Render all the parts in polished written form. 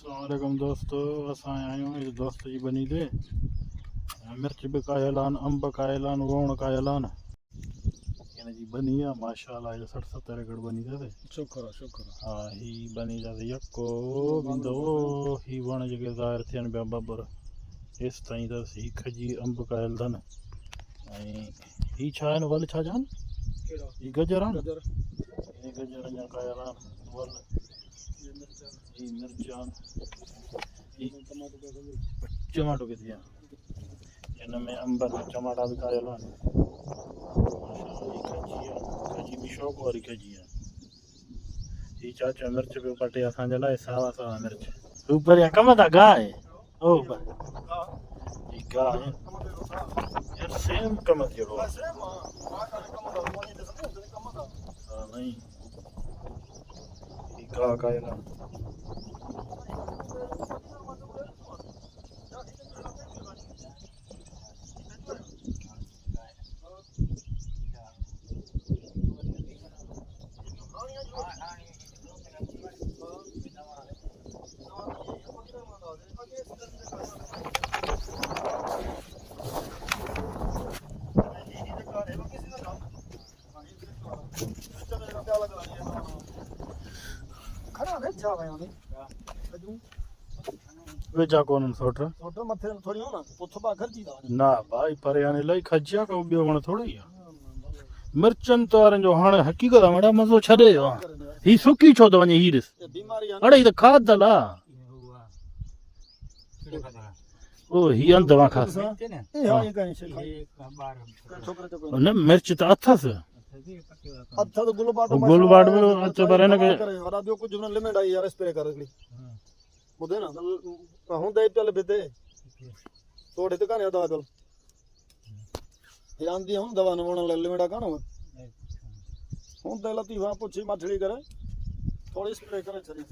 अस्सलामुअलैकुम दोस्तों, असां आया आहियूं इस दोस्त जी बनी ते मिर्च बि कायल आहिनि, अंब कायल आहिनि, वोण कायल आहिनि। हिन जी बनी आहे माशाअल्लाह, 60-70 एकड़ बनी अथसि। शुक्र शुक्र। हा, ही बनी अथसि यको बिंदो, ही वण जेके ज़ाहिर थियनि पिया बबर हेसि ताईं अथसि। ही खजी अंब कायल अथनि। ऐं ही छा आहिनि, वल छा चवनि, ही गजर आहिनि, ही गजर अञा कायल आहिनि, वल ही मिर्च आहिनि, टमाटो किथे आहे, हिन में अंब में टमाटा बि कायल आहिनि। खजी बि शौक़ वारी खजी आहे। ही चाचा मिर्च पियो कटे असांजे लाइ, सावा सावा मिर्च। ऊपर या कम था गाह आहे, ओ ही गाह आहे यार, सेम कम जहिड़ो आहे। हा नहीं, ही गाह कायल आहे। वेचा कोन सोट मथे थोड़ी हो ना पुछ बा घर जी ना भाई, पर यानी लई खजिया का ॿियो वण थोड़ी आहे। मिर्चनि तो वारनि जो हाणे हक़ीक़त आहे वड़ा मज़ो छॾे वियो आहे। ही सुकी छो थो वञे, ही ॾिस, अड़े ही त खाधल आहे। ओ ही अंदवा खास न मिर्च त अथसि, अच्छा तो गुलबाट गुलबाट में अच्छा पर हिन खे वरा ॿियो कुझु न लिमिट आई यार, स्प्रे कर हिकिड़ी ॿुधे न हूंदे पियल भिते तोड़ हिते कान्हे दवा पियल आंदी हूं दवा न वण लाइ लिमिट कान हूंदे लतीफ़ा पुछी मछड़ी करे थोड़ी स्प्रे करे छॾी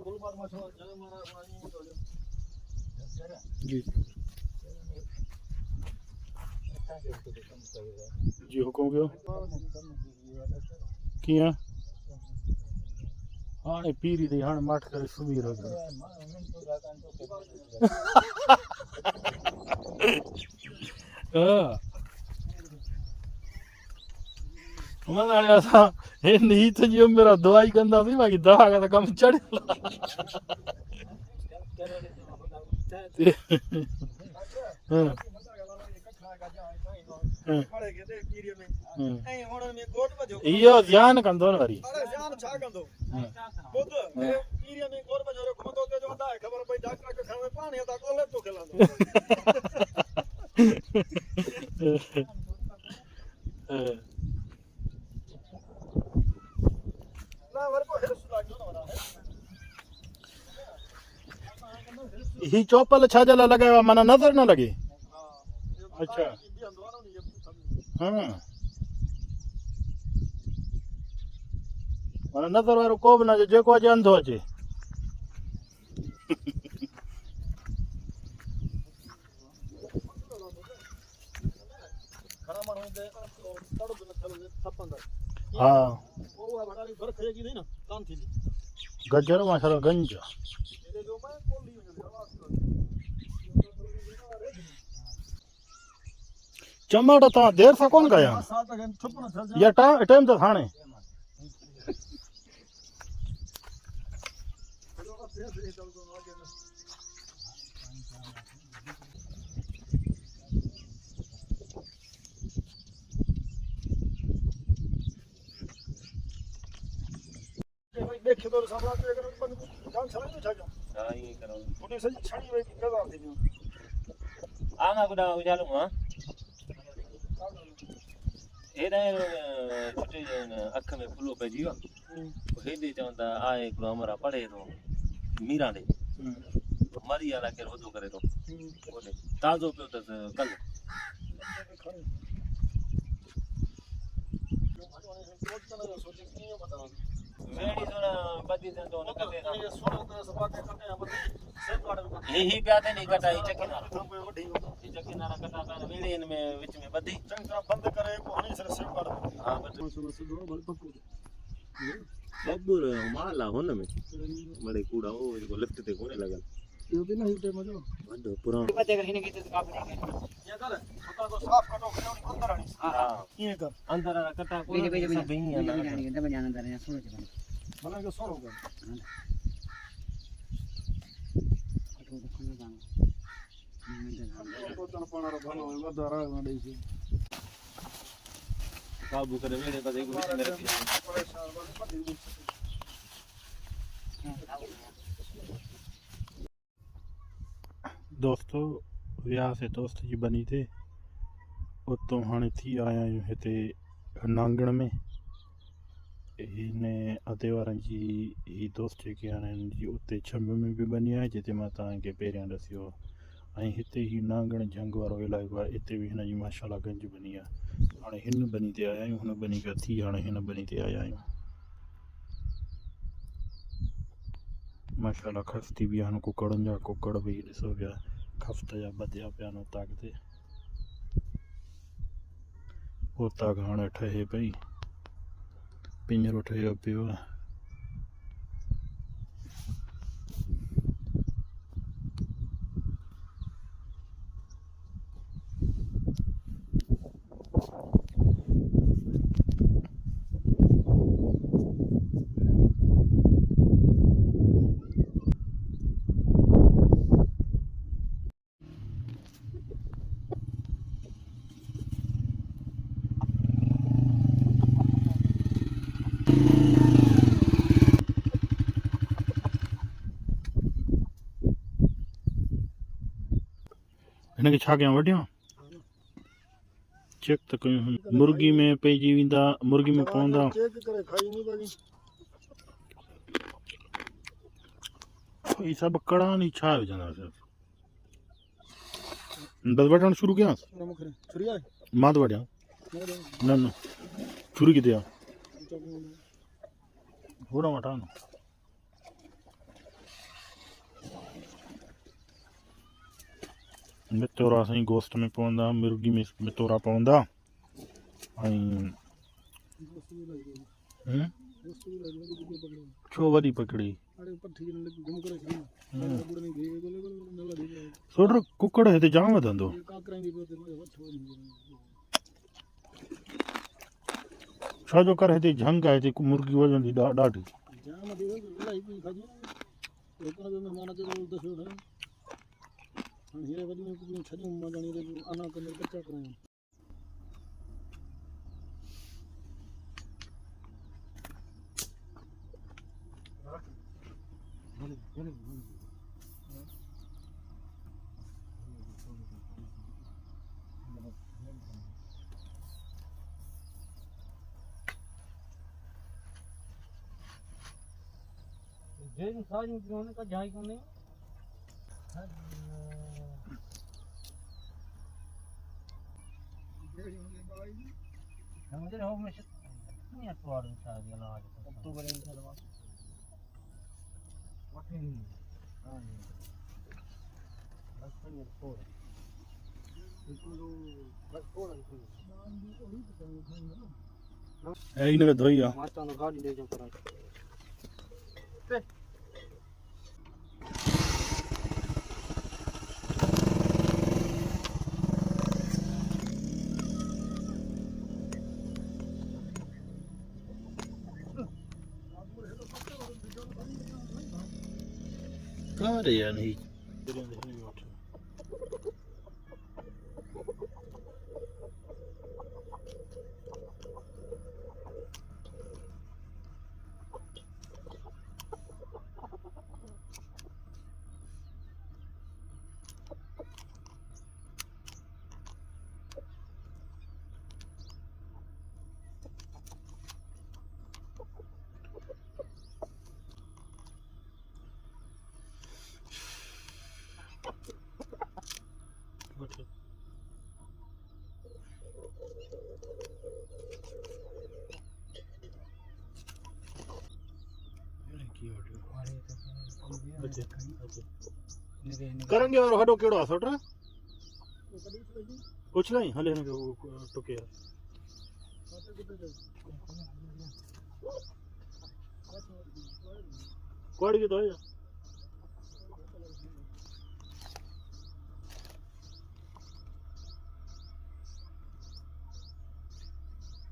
गुलबाट मछड़ा जी जी हुकुम कयो कीअं हाणे पीरी थी, हाणे मठ करे सुम्ही रहो। मन हाणे असां हिन हीथ जी उमिरि दवाई कंदासीं, बाक़ी दवा का त कमु चढ़ियल इहो ध्यानु कंदो न वरी। ही चौपल छा जे लाइ लॻायो आहे, माना नज़र न लॻे। अच्छा हाँ, माना नज़र वारो को बि न अचे, जेको अचे अंधो अचे। हा गजर माशाल्लाह गंज टमाटा तव्हां देर सां कोन कया या टाइम त हाणे देखे तो सब रात अगर जान छड़े तो छाजो हां ये करो थोड़ी सी छड़ी वे कदा थी आना गुडा उजालू हां हेडा छुटे अख में फुलो पे जीवा हेडे चवंदा आए हिकिड़ो हमारा पढ़े तो मीरा दे मरी वाला के रोजो करे तो ओने ताजो पियो त कल वेड़ी सोना बदी से तो न कटे ना ये सोना के सपा के कटे हम सेफ काट ही प्याते नहीं कटाई चकिना ये चकिना कटा पे वेड़ी इन में विच में बदी चंग तरह बंद करे को हणी से सेफ काट हां बस सुनो बल पक्को बब्बूर माल आहे हुन में बड़े कूड़ा वो जेको लिफ्ट ते कोने लॻल इहो बि न हिते मज़ो वॾो पुराणो पते हिन खे त काप नहीं है ये कर उता को साफ कटो फिर अंदर आनी हा ये कर अंदर वाला कटा कोने सब ही है ना दब जाने अंदर है सुनो चलो भला के सोरो कर कटो तो खाना जाना तो तन पाणा भलो वधारा न देई काबू करे मेरे पास एक विषय में रखी दोस्तों वियाह से दोस्त जी बनी थे उतो हाणे थी आया आहियूं हिते नांगण में हिन अधे वारनि जी ही दोस्त जेके आहिनि जी उते छंब में बि बनी आहे जिते मां तव्हांखे पहिरियां ॾसियो ऐं हिते ही नांगण जंग वारो इलाइक़ो आहे हिते बि हिन जी माशाला गंज बनी आहे हाणे हिन बनी ते आया आहियूं हुन बनी खां थी हाणे हिन बनी ते आया आहियूं माशाला खस्ती बि आहिनि कुकड़नि जा कुकड़ बि ॾिसो पिया खफ़्त जा बधिया पिया आहिनि उतां अॻिते उतां हाणे ठहे पई पिंजरो ठहियो पियो आहे हिनखे छा कयां वढियां चेक त कयूं मुर्गी में पइजी वेंदा मुर्गी में पवंदा चेक करे खाई नहीं बागी ही सभु कड़ा नी छा विझंदासीं बस वठणु शुरू कयां ना मुखरे छुरी है मां थो वढियां न न छुरी किथे आहे होॾां वठां न मितौरा साईं गोश्त में पवंदा मुर्गी में मितौरा पवंदा ऐं छो वॾी पकड़ी अरे पट्टी ने घुम करे छुरी बुड़ नहीं गई नला दे सोड कुकड़ हिते जाम वधंदो काकरा दी बोते वठो छो जो कर हिते झंग आहे हिते मुर्गी वधंदी ॾाढी जाम दे इलाही भी खाजी एकरा में माना के दसो है हीरे वडी में कुछ छड़ी मगानी रे आना करने बच्चा कराया जेन सारी उन्होंने का जाई को नहीं मुझे हो में नहीं अतवार शायद ये ना अक्टूबर में चलवा वठे हां बस नहीं फोर इसको बस फोर ऐ इनखे धोई आहे माता नो गाड़ी ले जाओ करा Kare ya नहीं करेंगे और हडो केड़ो आ सोटरा कुछ नहीं हले ने टोके कोड की तो है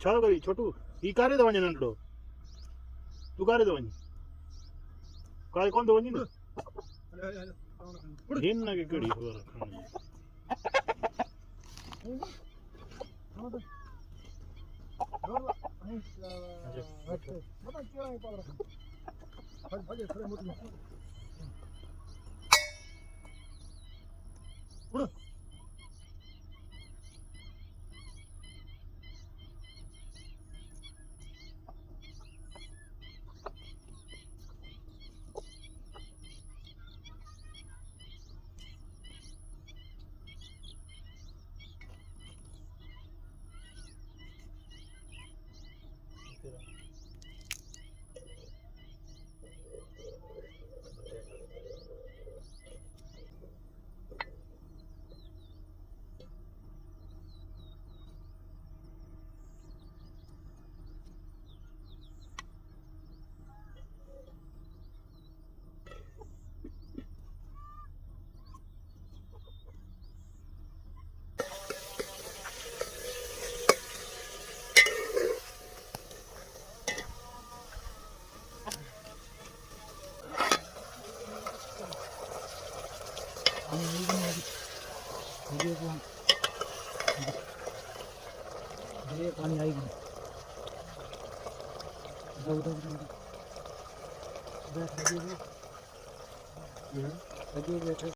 छा करी छोटू ही कारे तो वञे नंढड़ो तू कारे तो वञे कारे कोन तो वञे न हिन के कड़ी खबर खणी पानी आएगी बैठ लगे बैठे